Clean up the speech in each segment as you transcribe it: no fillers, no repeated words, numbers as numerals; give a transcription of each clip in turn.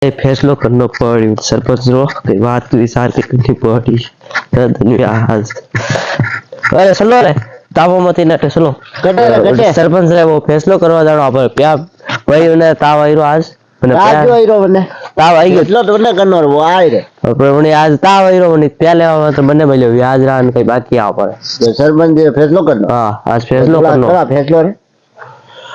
એ ફેસલો કરનો પડ્યો સરપંચનો કે વાત વિચાર કે કરनी पड़ी धन्यवाद अरे सुनो रे તાવમાંથી નટે સુનો સરપંચ રે વો ફેસલો કરવા જાણો આપણે પ્યા ભાઈ ને તાવ આયરો આજ અને તાવ આયરો મને તાવ આવી ગયો એટલો તો મને કરનો વો આય રે પણ મને આજ તાવ આયરો મને પ્યા લેવા તો મને મળ્યો વ્યાજ રાન કઈ બાકી આવ પડે સરપંચ ફેસલો કરનો હા આજ ફેસલો કરનો ફેસલો રે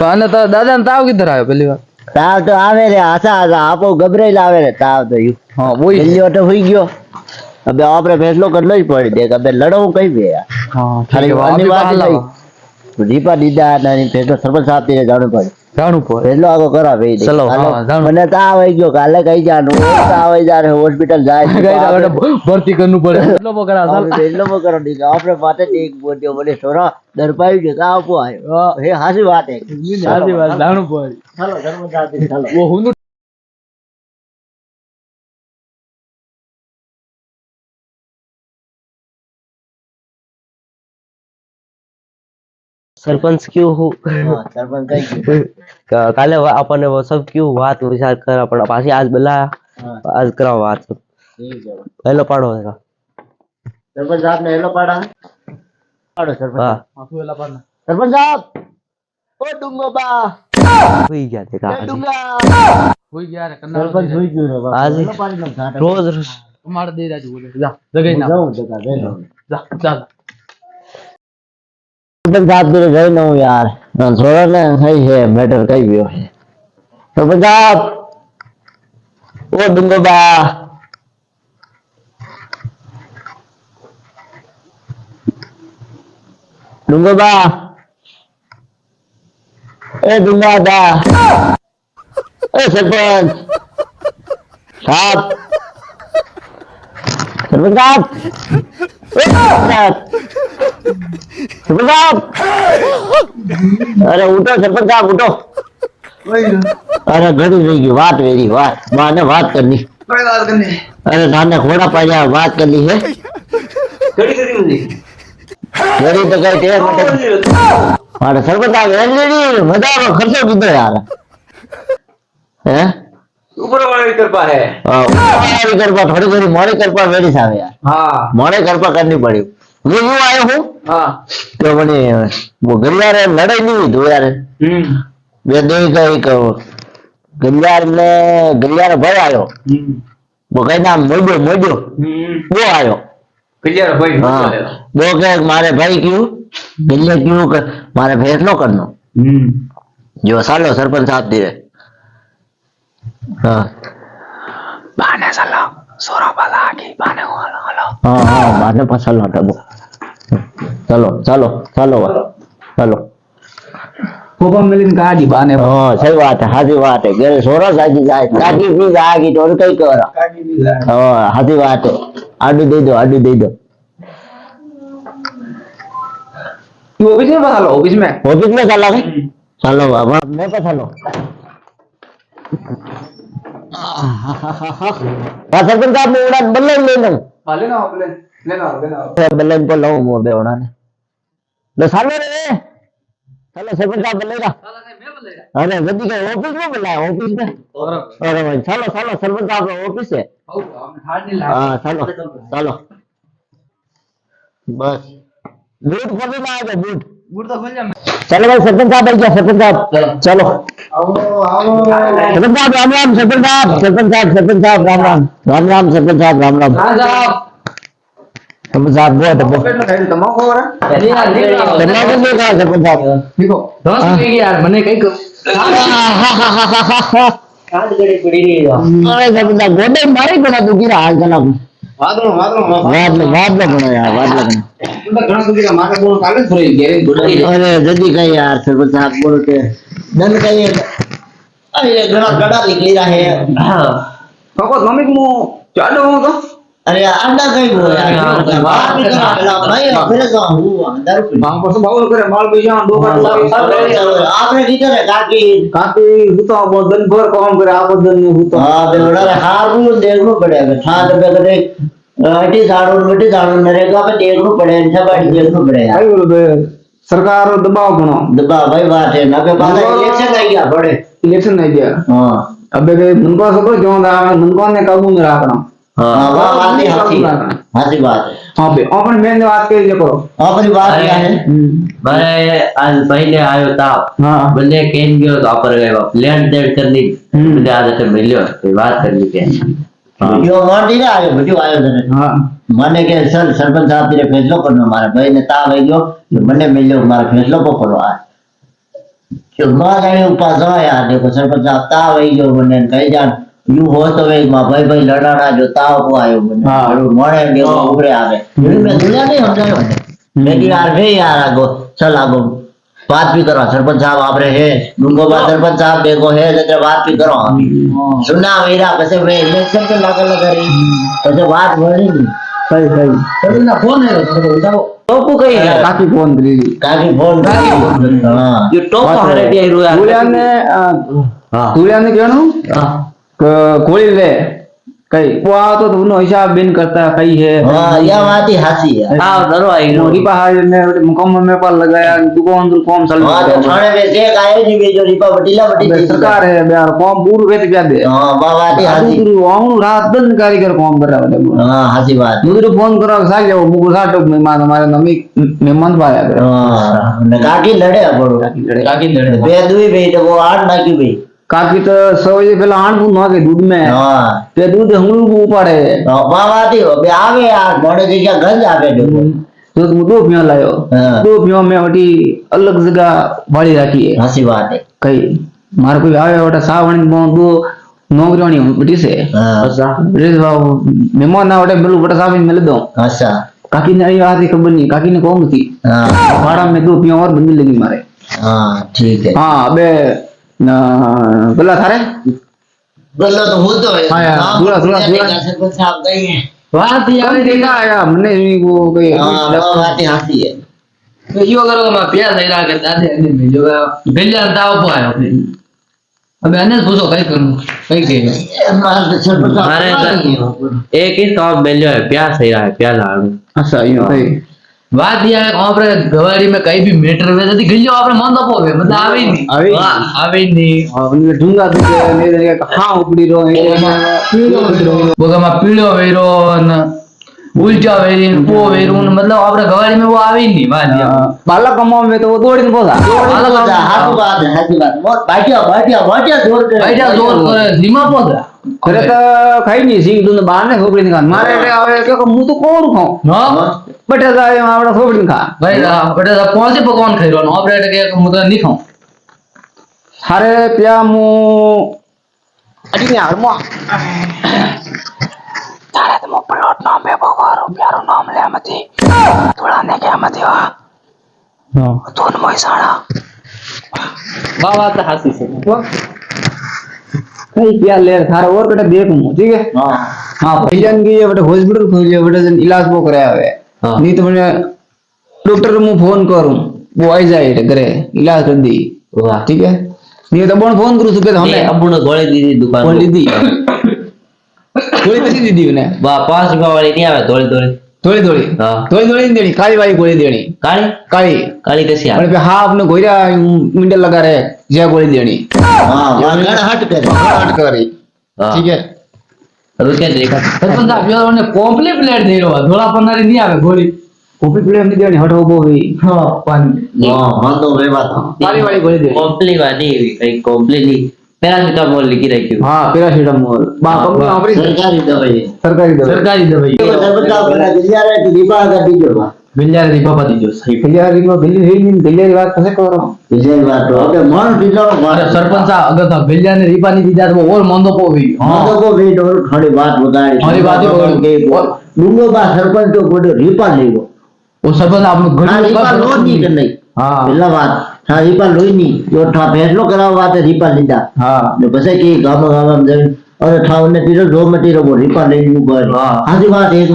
અને તો દાદા ને તાવ કિધર આવ્યો પેલી વાર તાવ તો આવે રે આશા આપો ગભરાઈ આવે રે તાવ તો હા બોઈ પેલી તો હોઈ ગયો હવે આપણે ફેસલો કરનો જ પડી દે કે હવે લડવું કઈ બે હા ખાલી વાની વાત નહીં દીપા દીદા નાની ફેસલો સરપંચ સાહેબ થી જાણવું પડે જાણું પડે ફેસલો આગો કરા ભાઈ ચલો મને તાવ આવી ગયો કાલે કઈ જાનું તાવ આવી જાય હોસ્પિટલ જાય ભરતી કરવું પડે એટલો બકરા ચાલ એટલો બકરો ડી આપણે માટે એક બોલ્યો મને સોરા દરપાઈ ગયો તાવ આપો આવ્યો હે હાસી વાત હે સાચી વાત જાણું પડે ચાલો ધર્મ સાથે ચાલો ઓ હું सरपंच क्यों हो સરપંચ કઈ काले अपन वो सब क्यों बात विचार कर अपन पासी आज बुला आज कराओ बात ઠીક છે पहले पढ़ो है સરપંચ સાહેબ ને હેલો પાડા પાડો સરપંચ हां આખું એલા પર સરપંચ સાહેબ ઓ ડુંગો બા हुई गया देखा એ ડુંગા હોઈ ગયા રે કન્ના સરપંચ હોઈ ગયો રે બા आज હેલો પાડી નો ઘાટ रोज માર દે રાજુ બોલે જા જગાઈ ના જાઉં જતા જઈ જા ચાલ સરપંચ સાહેબ તો જઈ ન હું યાર છોરા ને થઈ છે મેટર કઈ ગયો છે સરપંચ સાહેબ ઓ ડુંગો બા ડુંગો બા એ ડુંગા બા એ સરપંચ સાહેબ સરપંચ સાહેબ સરપંચ સાહેબ અરે ઉઠો સરપંચ સાહેબ ઉઠો અરે ઘડી થઈ ગયું વાત વેરી વાત માને વાત કરनी अरे थाने घोड़ा पाया बात कर ली है घड़ी तो कई टेर मटे अरे सरपंच साहब एलईडी मजा रो खर्चो किधर यार हैं ऊपर वाली कृपा है मोड़ी कृपा थोड़ी थोड़ी मोड़ी कृपा मेरी साहब यार हाँ मोड़ी कृपा करनी पड़ी मैं यूं आया हूँ हाँ तो मैंने वो गलियार लड़ाई नहीं हुई दो यार वे दो का एक गलियार भाई आयो वो कहीं नाम मोजो मोजो वो आयो क्लियर भाई हाँ वो के मारे भाई क्यों गलियार क्यों कर मारे फैसलो करनो जो सालो सरपंच साहब दे हाँ बाने साला सोरा वाला की बाने वाला हेलो हाँ हाँ बाने पसंद होता वो चलो चलो चलो चलो कोपा मिलिन गाड़ी बाने हाँ सही बात है हाथी बात है गेरे सोरा साजी जाए काटी भी जाएगी तो और कई करा हाँ हाथी बात है आडू दे दो तू ऑफिस में बता लो ऑफिस में चला गए चलो बाबा मैं पे चलो सरपंच साहब ने उड़ान बल्ले ले लो लेना बल्ले को लो मोर दे उड़ान ले सालो रे चलो सरपंच साहब बल्लेगा अरे जल्दी का ऑफिस में बुलाया ऑफिस में अरे भाई चलो चलो सरपंच साहब ऑफिस है हाँ चलो चलो बस बूट खोल ना आ जाओ बूट तो खुल जा चलो भाई सरपंच साहब आई गया सरपंच साहब चलो सरपंच साहब राम राम सरपंच साहब राम राम सरपंच साहब राम राम सरपंच साहब बहुत तमाकू हो रहा सरपंच साहब देखो दोस्त की यार मने कई को अरे सरपंच साहब गोडे मारे बना तू गिरा हाल जना वाद में बनो यार वाद लगना घणा सुधी मारे बोल काले थोड़ी गेरे गुडाई अरे जल्दी कहीं यार सरपंच साहब बोलो के दंड कहीं अरे घणा गड़ा निकली रहा है काको मम्मी को चाडो हो तो अरे अंडा कहीं हो यार भाई फिर तो हूं अंदर मां को बाउल करे माल पैसा दो का आपने किधर है काकी हुतो वो दिन भर काम करे आप दिन में हुतो हां बेवड़ा हारू देखनो पड़ेगा ठाट पे करे अटी झाड़ू नरेगा पे देखनो पड़ेगा सब देखनो पड़ेगा आई बोलो सरकार दबाव घणो दबाव भाई बात है ना पे बाद इलेक्शन आई गया बड़े इलेक्शन नहीं दिया हां अबे के मुनको सबको क्यों दा मुनको ने काबू में रखना हाँ वाह बात है हाथी बात है हां बे अपन मेन बात के लिए करो अपनी बात क्या है मारे आज पहले आयो ताप हां बंदे केन गयो तो पर गयो लेन देन करनी बंदे आज तो मिलियो कोई बात करनी के यो मांडी ना आयो बड़ी आयो ने हां મને કે સર સરપંચ સાહેબ તેરે ફેસલો કરનો મારા ભાઈ ને તા આવી ગયો મને મિલ્યો મારા ફેસલો को करो आ जो मां जाने ऊपर जाया देखो सरपंच साहब ता આવી ગયો મને કઈ જાણ यू हो तो वे मां भाई भाई लड़ाना जो ता को आयो મને हां मोड़े देखो ऊपरे आवे मैं दुनिया नहीं समझायो मैं कि यार भाई यार आगो चल आगो बात भी करो सरपंच साहब आपरे है दुंगो बा सरपंच साहब देखो है तो बात भी करो सुना मेरा कैसे वे इलेक्शन के लगा रही तो बात बोली सही सही तो ना फोन है तो बताओ टोपू कई है काकी फोन करी काकी फोन हां ये टोपू हरे दिया रो यार तुलिया ने हां तुलिया ने कहनो हां कोली ले कई वो आओ तो दोनों हिसाब बिन करता कई है हां या बात ही हासी है हां दरो आई रो रिपा हार ने मुकम में पर लगाया दुकान दुर कॉम चल हां तो थाने में से आए जी जो रिपा बटीला बटी सरकार है यार कॉम पूरा वेत क्या दे हां बात ही हासी आऊं रात दिन कारीगर कॉम कर रहा है हां हासी बात मुझे फोन करो साल जाओ मुकुल साटो में मान हमारे नमी मेहमान पाया कर हां ने काकी लड़े बड़ो काकी लड़े बे दुई बे तो वो आठ नाकी बे काकी तो 100 बजे पहले आण पून के दूध में हां ते दूध हमरू को उपाड़े बात ही बे आवे यार मोड़े के क्या गंज आवे देखो तो तुम दो पियो लायो हां दो पियो में वटी अलग जगह वाली रखी है हासी बात है कई मार कोई आवे वटा सावणी दो नौकरी बटी से हां अच्छा रे बाबू मेहमान ना वटे मिलू वटा सावणी मिल दो अच्छा काकी ने आई आती खबर नहीं काकी ने कौन थी हां भाड़ा में दो पियो और बंदी लगी मारे हां ठीक है हां अबे ना बोला थारे बोलो तो हो तो है हाँ यार, दूरा सरपंच साहब गई है बात यार देखा आया हमने वो कोई हां बात ही हासी है तो यो करो मैं प्यार नहीं रहा के दादे ने में जो बिल्ला दाव को आयो अब अने पूछो कई करूं कई के मार तो सरपंच हमारे साहब एक ही काम मिलियो है प्यार सही रहा है प्यार लाड़ू अच्छा यूं है बात ये है आपरे गवारी में कई भी मैटर में यदि गलियो आपरे मन तो पोवे मतलब आवे ही नहीं आवे ही हां आवे ही नहीं हमने ढूंढा तो ने ने कहां उपड़ी रो बोगा मा पीड़ो वेरो न उल्टा वेरी वो वेरो मतलब आपरे गवारी में वो आवे ही नहीं बात ये बाला कमाओ में तो वो दौड़ी बोला हाथी बात मोट बाटिया जोर के बैठा जोर करे धीमा पोदा अरे तो खाई नहीं सिंह तुम बाहर ने खोपड़ी निकाल मारे रे आवे के मुंह तो कोर खाओ हां बैठा जाए आवड़ा खोपड़ी खा भाई बेटा पहुंचे पकवान खाई रो ऑपरेट के मुदा नहीं खाऊं हारे पिया मु अड़ी ने हार मो तारे तो प्लॉट नाम पे बगारो प्यारो नाम ले मती थोड़ा ने क्या मती वा हां दोन मोइसाणा बाबा तो हासी से कई पिया ले थारे और बेटा देख मु ठीक है हां हां भैजन की ये बेटा हॉस्पिटल खोल लियो बेटा जन इलाज वो कराया है हाँ। नहीं तो मैंने डॉक्टर मु फोन करूं वो आई जाए घरे इलाज कर दी वाह ठीक है नहीं तो बोन फोन करू सुके तो हमने हमने अपने गोली दी थी दुकान बोल को। दी थोड़ी पैसे दी दी उन्हें वाह 5 रुपया वाली नहीं आवे थोड़ी थोड़ी थोड़ी थोड़ी हाँ। थोड़ी थोड़ी नहीं देनी काली वाली गोली देनी काली काली काली कैसी और आ पे हाँ अपने गोइरा मिंडल लगा रहे जय गोली देनी हां गण हट कर हट कर रही हाँ। ठीक है रुके देखा सरपंच साहब यो ने कंप्लीट प्लेट दे रो थोड़ा पन्नारी नहीं आवे गोली कॉपी प्लेट नहीं देनी हटो वो भी हां पानी हां मान दो वे बात काली वाली गोली दे कॉम्प्ली वाली कहीं कॉम्प्ली नहीं पैरासीटामोल लिखी रखी हाँ पैरासीटामोल बा कंपनी ऑपरेशन सरकारी दवाई सरकारी दवाई सरकारी दवाई सरपंच साहब बना दिया रे तो दीपा कर दीजिए बिल्ला दी पापा दी जो सही बिल्ली में बिल्ली है नहीं बिल्ली की बात कैसे करो विजय बात तो अबे मन दिलो अरे सरपंच साहब अगर था बिल्ला ने रिपा नहीं दिया तो वो और मंदो पोवी हां तो को भी डोर थोड़ी बात बताई थोड़ी बात ही बोल के डूंगो बा सरपंच तो बोले रिपा लेगो वो सरपंच साहब ने हां घड़ी रिपा लो नहीं कर नहीं हां पहला बात हां रिपा लोई नहीं जो था फैसलो कराओ बात रिपा लीदा हाँ जो बस की गाम गाम में और ठाव ने तीरो जो मटी रो रिपा ले लू बर हां जी बात एक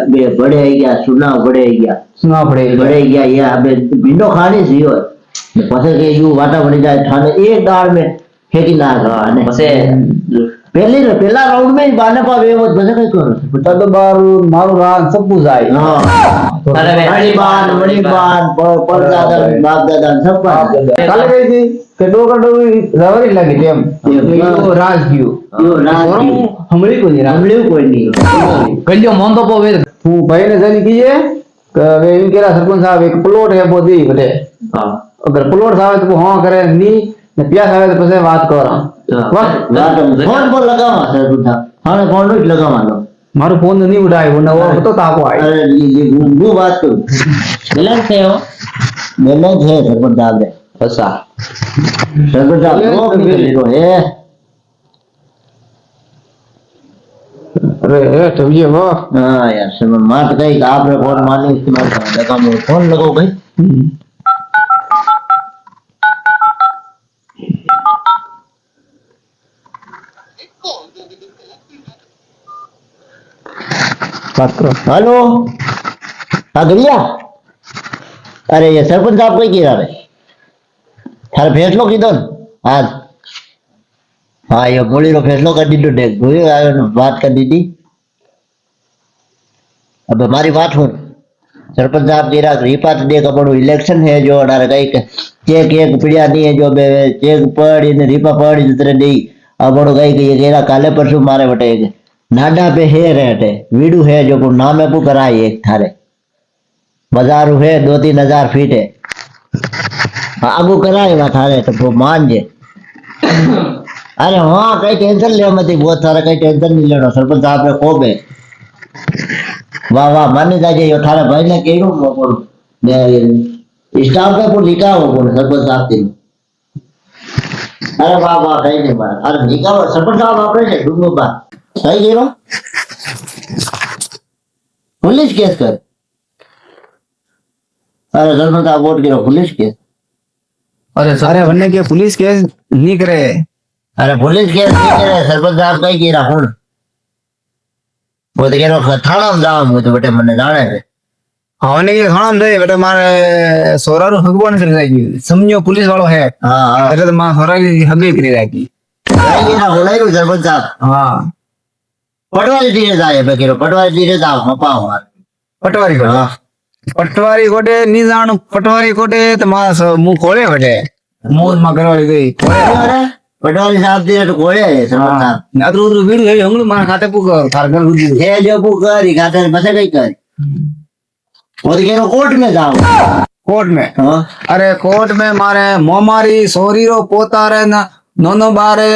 बे बड़े आई गया सुना बड़े आई गया सुना पड़ेगा बड़े गया ये अबे भिंडो खानी सी हो पसे के यू वाटा बनी जाए थाने एक दाल में फेंकी ना हाँ खाने पसे પેલા રાઉન્ડ में બાને પા વેવો બજે કઈ કરો તો બારું મારું રાન સપું જાય હા અરે મણિબાન પરદાદા બાપ દાદા सब કાલે કઈ હતી કે ડોકડો રવરી લાગી તેમ યો રાજ ગયો યો રાજ ગયો. હમળી કોઈ રાજ હમણે કોઈ નહીં ગલ્યો મોંધો પો વેર હું ભાઈને જઈને કીજે કે વે इन केरा सरपंच साहब एक प्लॉट है वो दी बटे હા अगर प्लॉट आवे तो हाँ करे नी ने प्यास आवे तो પછી વાત કરા વાત ફોન પર લગાવા સર બધા હાને ફોન જ લગાવવાનો મારો ફોન નહીં ઉઠાય वो तो ताको आई અરે ये वो बात तो गलत है वो गलत है सरपंच साहब ने અસા सरपंच साहब वो भी तो है अरे तभी वो हाँ यार सरपंच मार कहीं आपने फोन मारने इस्तेमाल करना लगा मुझे फोन लगाओ भाई बात करो हेलो हाँ गलिया अरे ये सरपंच साहब कोई कह रहा है थारे फैसलो कीधो ने आज हाँ ये बोली रो फैसलो कर दीधो देख बोली बात कर दी थी अब हमारी बात हो सरपंच साहब कह रहा रिपात दे कपड़ो इलेक्शन है जो अडारे कई चेक एक पीड़िया नहीं है जो चेक पड़ी ने रिपा पड़ी जितने दी अब बड़ो कई कह रहा काले परसों मारे बटे नाडा पे है रेट है वीडू है जो को नाम है को कराई एक थारे बाजार है 2-3 हजार फीट है आगू कराए वा थारे तो वो मान जे अरे हाँ कई टेंशन ले मत बहुत सारा कई टेंशन नहीं लेना सरपंच साहब ने खूब है वाह वाह माने जाजे यो थारे भाई ने केरो मोको ने स्टाफ पे को लिखा हो को सरपंच साहब के अरे वाह वाह कई नहीं बात अरे लिखा हो सरपंच साहब आपरे से डूंगो बात सही कह रहा पुलिस केस कर अरे सरपंच साहब वोट गिरो पुलिस केस अरे वन्ने के पुलिस केस नहीं करे अरे पुलिस केस नहीं करे सरपंच साहब कई कह रहा हूं वो तो कह रहा थाना में जाओ मुझे तो बेटे मने जाने है हमने के खाना दे बेटा मारे सोरा रो हगबो न कर जागी समझो पुलिस वालो है हां हां अरे तो मां सोरा की हगे करी राखी कई कह रहा होना ही सरपंच साहब हां पटवारी धीरे जाए बेकेरो पटवारी धीरे जाओ मपा मार पटवारी को हां पटवारी कोटे नहीं जानो पटवारी कोटे तो मां मुंह खोले बटे मुंह में करवाई गई अरे पटवारी साहब धीरे तो कोड़े है सरपंच साहब अदरू अदरू वीडियो है हम मां खाते पुकर थार घर रुदी ये जो पुकारी खाते बसे कई कर वो तो कह रहा कोर्ट में जाओ कोर्ट में हां अरे कोर्ट में मारे मोमारी सोरी रो पोतारे ना नोनो बारे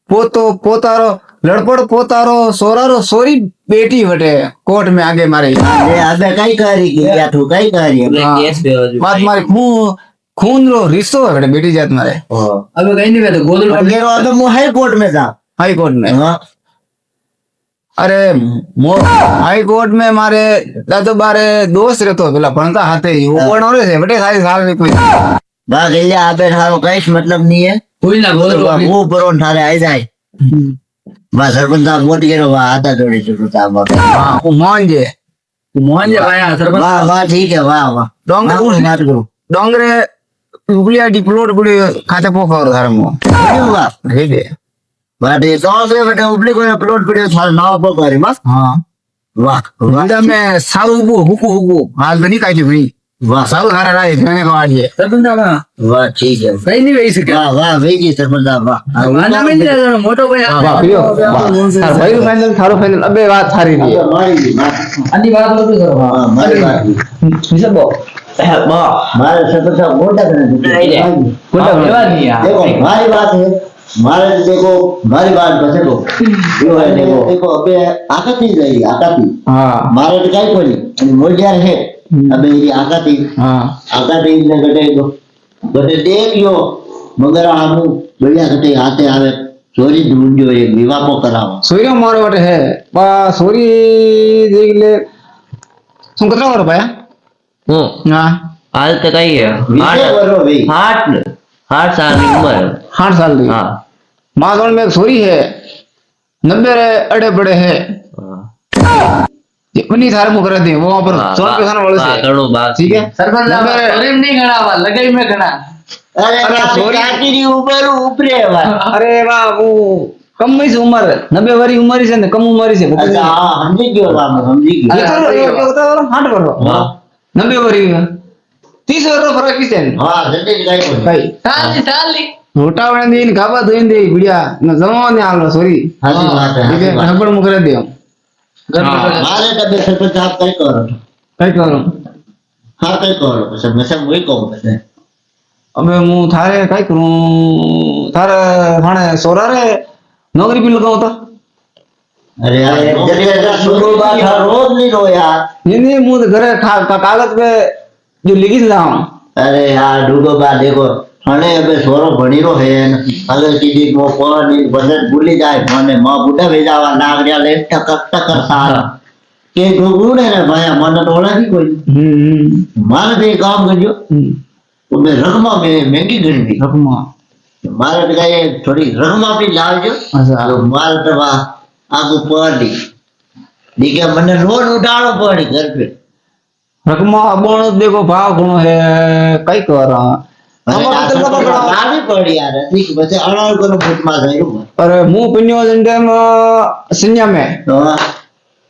पोतो पोतारो लड़पड़ पोतारो सोरारो सोरी बेटी बटे कोर्ट में आगे मारे ये अबे कई करी की क्या तू कई करी बात मारे खून रो रिश्तो है बटे बेटी जात मारे अब कहीं नहीं तो गोदड़ कह रहा अबे मु हाई कोर्ट में जा हाई कोर्ट में हां अरे हाई कोर्ट में मारे दादो बारे दोस्त रहतो पेला भणता हाथे ही वो कोण रे छे बटे सारी साल में कोई बा गलिया अबे थारो कई मतलब नहीं है कोई ना गोदड़ वो परोन थारे आई जाए बा सरपंच साहब वोट गिरो वा आता जोड़ी सरपंच साहब हां वो मान जे आया सरपंच वाह वाह ठीक है वाह वाह डोंगर बात करो डोंगरे उबलिया डिप्लोट गुडी खाते पोखर धर्मो क्यों वाह ठीक है बात ये तो से बेटा उपली को अपलोड वीडियो थारे नाव पर करी बस हां वाह वाह वंदा में सारू हुकू हुकू हाल बनी काई हुई वाह सारू हारा राय मैंने को आज सरपंच साहब वाह ठीक है कहीं नहीं वही सके वाह वाह वही जी सरपंच साहब वाह आना में नहीं रहना मोटो भाई वाह पियो सर भाई फाइनल थारो फाइनल अबे बात सारी दी मारी बात अन्नी बात होती सर हां मारी बात निसबो मारे सरपंच साहब वोट करने कोटा लेवा नहीं यार देखो हमारी बात है मारे देखो हमारी बात बचे को यो है देखो अबे आकाती जाई आकाती हां मारे तो काई कोनी અને મોજાર है अबे ये आकाती हां आकाती ने गटे देखियो मगर आमु बढ़िया गटे हाथे आवे चोरी ढूंढियो एक विवाह को कराओ सोरी मारो बटे है बा सोरी देख ले तुम कितना करो पाया हां हाल तो कई है विषय करो भाई 8 साल की उम्र 8 साल की हाँ माधवन में एक सोरी है 90 अड़े बड़े है उन्हीं थारे मुंह कर दे वो वहां पर सोन के खाना वाले से करो बात ठीक है सरपंच साहब सोरे में नहीं घड़ा हुआ लगाई में घड़ा अरे अरे काकी sorry. काकी री ऊपर ऊपरे वाह अरे वाह वो કમ છે ઉંમર 90 વાળી ઉંમર છે ને કમ ઉંમર છે અચ્છા હા સમજી ગયો રામ સમજી ગયો હાટ કરો હા 90 વાળી 30 વર્ષનો ફરક છે ને હા જલ્દી કઈ બોલ ભાઈ ચાલી રોટા વણે દે ગાબા ધોઈને દે ગુડિયા ન જમાને આલો સોરી હાજી વાત હે ઠીક હાજી છે વાત. હબળ મુકરે દે મારે ડબે સરપંચ આપ કઈ કરો કઈ કરું હા કઈ કરો પછી મેં સમ વઈ કહું પછી હવે હું થારે કઈ કરું થારે થાણે સોરા રે નોકરી બી લગાવ તો અરે યાર જલ્દી शुरू बात है रोज नहीं रो यार नहीं मुंह घरे कागज पे जो लिखी लाऊं अरे यार डूबो बा देखो हने अबे सोरो भणी रो है अगर कीदी मो पानी बजट भूली जाए माने मां बुढ़ा भेजावा नागरिया ले टकर टकर सारा के गुगुड़े ने भाया मन डोला नहीं कोई मारे पे काम करजो तो मैं रकमा में महंगी गणी थी रकमा मारे पे ये थोड़ी रकमा भी लावजो अच्छा तो मारे पे वा आगू पड़ी दीके मने रोज उठाड़ो पड़ी घर पे रकमा अबोण देखो भाव घणो है कई कर लावी पड़ी यार ठीक बचे अड़ाड़ करो फुट में गयो अरे मुंह पिन्यो डेम सिन्या में हां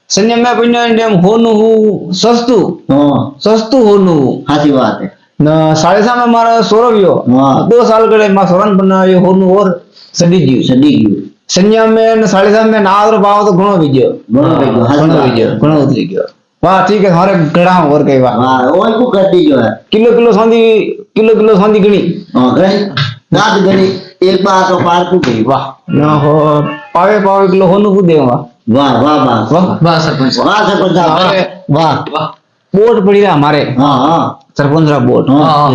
सिन्या में पिन्यो डेम होनु सस्तु हां सस्तु होनु साची बात है न साढ़े साल में मारा सोरवियो हाँ। 2 साल करे मा सोरन बनायो होनु और सदी गयो सदी गयो संज्ञा में न साढ़े साल में नागर भाव तो घणो विजयो घणो विजयो, हाँ, घणो हाँ। विजयो घणो उतरी गयो वाह ठीक है हमारे गड़ा और कई बात हां ओय को कर दीजो है किलो सांदी गणी हां गई रात गई एक बार तो पार को गई वाह ना हो पावे किलो होनु को देवा वाह वाह वाह वाह વાહ સરપંચ वाह सरपंच साहब अरे, वाह વાહ बोर्ड पड़ी रहा हमारे हां हां सरपंच रा बोर्ड हां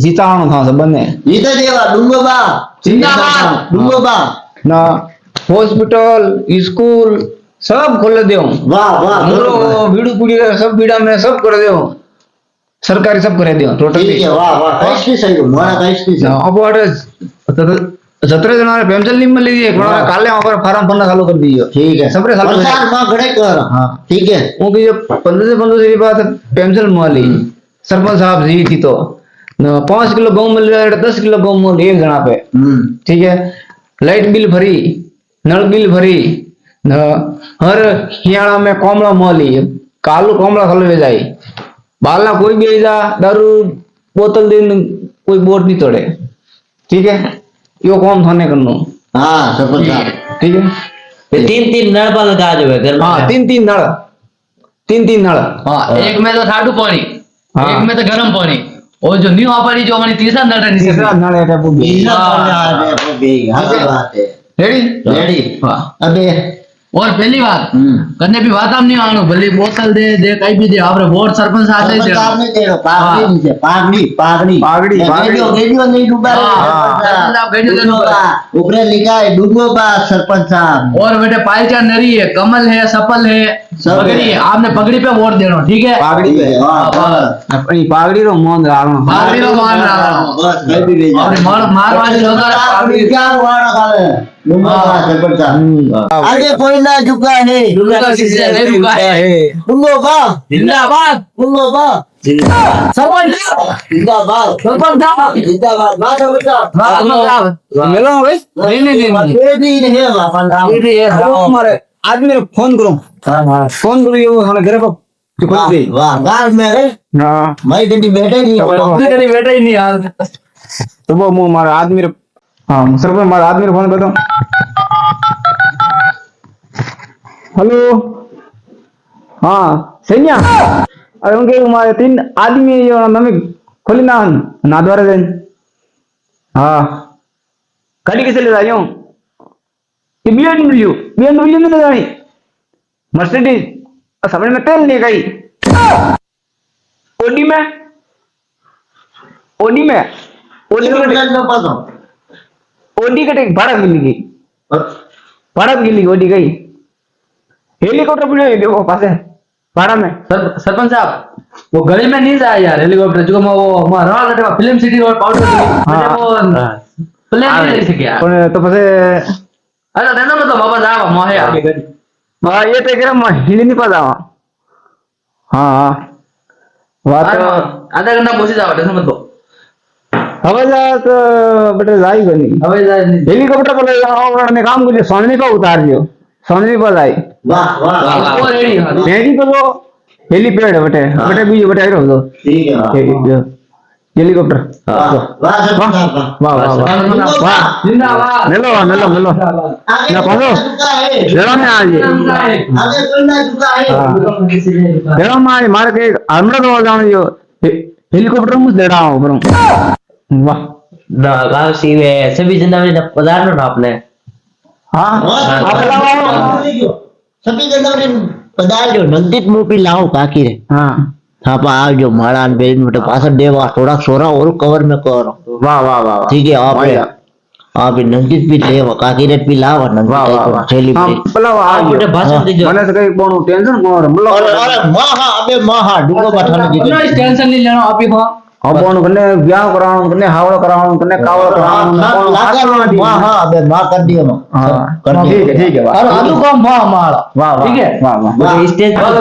जीताणो था सब बने जीते देवा डूंगो बा जिंदाबाद। डूंगो बा ना हॉस्पिटल स्कूल सब खोल दे वाह वाह हमरो भीड़ पुड़ी सब भीड़ा में सब कर दे सरकारी सब करे दे ठीक टोटली है वाह वाह कैसे सही हो मोरा कैसे सही अब अरे 17 जना पेंशन नहीं मिली है हाँ। काले वहां पर फार्म भरना चालू कर दियो ठीक है सबरे साल प्रचार मां घड़े कर हाँ। ठीक है वो की जो 15 से 15 की बात पेंशन मिली सरपंच साहब जी थी तो 5 किलो गेहूं मिल रहा है 10 किलो गेहूं मिल एक जना पे ठीक है लाइट बिल फ्री नल बिल फ्री हर हियाणा में कोमला मोली कालू कोमला खलवे जाए बालना कोई भी जा दारू बोतल दिन कोई बोर्ड नहीं तोड़े ठीक है यो कौन थाने करनो हाँ सरपंच साहब ठीक है 3 नळ पर लगा जो है घर में हाँ 3 नल हाँ एक में तो ठाडू पानी हाँ। एक में तो गर्म पानी और जो न्यू वापरी जो हमारी तीसरा नल है नीचे तीसरा नल है तीसरा बोलने आ रहे हैं बे हाँ बात है रेडी रेडी हाँ अबे और पहली बात कन्ने भी वाताम नहीं आनो भले बोतल दे कई भी दे आपरे वोट सरपंच साथ दे सरपंच साहब ने दे रहा पागड़ी नहीं से पागड़ी पागड़ी पागड़ी, पागड़ी। गेडियो नहीं डूबा हाँ, सरपंच साहब गेडियो नहीं डूबा। ऊपर लिखा है डूबो बा सरपंच साहब और बेटे पायचा नरी है कमल है सफल है सब है। पगड़ी है आपने पगड़ी पे वोट देना ठीक है पागड़ी पे हाँ, हाँ। अपनी पागड़ी रो मोन राणो पागड़ी रो मान रहा हूँ। बस मैं भी भेजा और मारवाड़ी लोग पागड़ी क्या हुआ ना काले डूबो बा सरपंच साहब आगे कोई ना झुका है डूबा किसी से नहीं रुका है डूबो बा जिंदाबाद डूबो बा सरपंच जिंदाबाद सरपंच साहब जिंदाबाद माता बेटा सरपंच साहब मिलो भाई नहीं बेटी नहीं है बापन राम हमारे आदमी ने फोन करो फोन करो ये वो हमारे घर पर चुप वाह दे वाह गाल में रे ना मैं कभी बैठे नहीं चलो। कहीं बैठा ही नहीं यार तो वो मुंह हमारा आदमी रे हाँ सरपंच हमारे आदमी ने फोन कर दो हेलो हाँ सैन्या अरे उनके हमारे 3 आदमी जो मम्मी खोली ना नादवारे दिन हाँ गाड़ी कैसे ले जाइयो कि BMW में ले जानी मर्सिडीज समझ में तेल नहीं गई ओडी में ओडी में ओडी चलो में चल पतो ओडी कटे भारत गिली ओडी गई हेलीकॉप्टर भी नहीं देखो पास है भारत में सरपंच साहब वो गली में नहीं जाए यार हेलीकॉप्टर जो वो हमारा लटे फिल्म सिटी रोड पाउडर हाँ। वो प्लेन नहीं ले सके यार तो पास अरे देना मतलब बाबा जाओ मोहे आगे गली हाँ ये तो कह रहा हिली नहीं पता हाँ बात आधा घंटा पहुंच जाओ टेंशन मत लो हवाईजहाज तो बेटे जाई बनी હવે જાય નહીં. हेलीकॉप्टर पर ने काम कर सोनली पर उतार दियो सोनली पर जाई वाह वाह वाह ऊपर રેડી હા. भेड़ी पर तो हेलीपैड बेटे बेटे बीजो बेटे आयो तो ठीक है हेलीकॉप्टर वाह वाह वाह वाह वाह वाह वाह જિંદાબાદ. मेलो मेलो आगे ना कौन चुका है मेलो में आज आगे चलना चुका है मेलो में आज मार के हमने तो जान जो हेलीकॉप्टर में देड़ा हूं पर वाह ना गांव सी में सभी जनावर ने पधारो ना आपने हाँ आप लाओ सभी जनवरी पधारજો નંદિત મૂપી લાવો કાકી રે हाँ થાપા આવજો માળા ને બેન માટે પાછળ દેવા થોડા સોરા और कवर में करो वाह वाह वाह ठीक है आप आप नंदित भी लेवा काकी रे भी लावा वाह वाह नंदित वाह थैली हाँ में पलाव आ बेटे गयो भाषण दीजो મને તો કઈ કોણ ટેન્શન કોણ મતલબ अरे माहा अबे माहा डूंगो बाठाने की તમને ટેન્શન નહીં લેવાનું આપી હા. અબોન કને વ્યાહ કરાવણ કને હાવળ કરાવણ કને કાવળ કરાવણ કોણ હાથમાં माहा अबे मां कर दियो ना हाँ कर दियो ठीक है वाह આનું કામ માં માળા वाह ठीक है? वाह वाह बेटे स्टेज पर